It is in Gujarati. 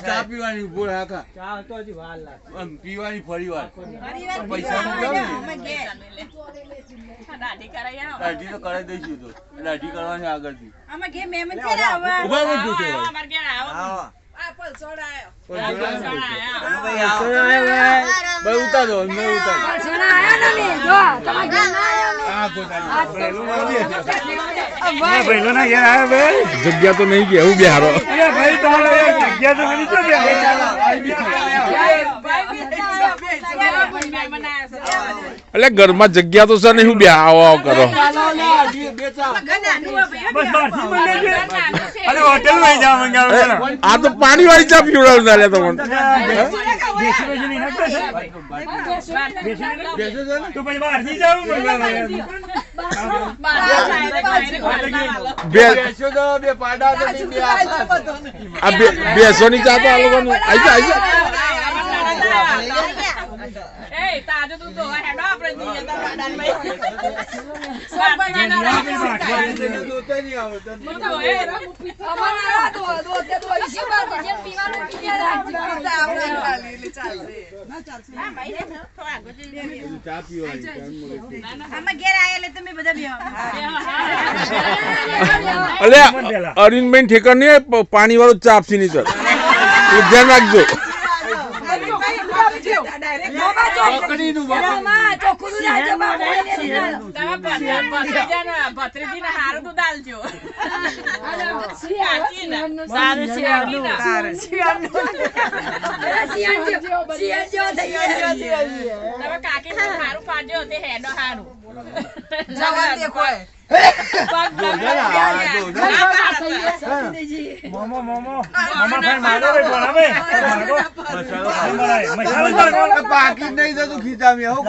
ચા પીવાની ઉભો રાખા પીવાની ફરી વાર પૈસા દાઢી તો કરાવી દઈશું તો દાઢી કરવાની આગળથી જગ્યા તો નહીં ગયા હું બિહારો એટલે ઘરમાં જગ્યા તો છે ને હું બે આવો કરો આ તો પાણી વાળી ચા પીવડાવ ના લે તો બેસો ની ચા તો આ લોકો તાજો તું તો હેડો આપણે અરવિંદભાઈ ઠેકર નહીં પાણી વાળો ચા આપશે નહીં સર ધ્યાન રાખજો પાકી નહીં થતું ખીચામાં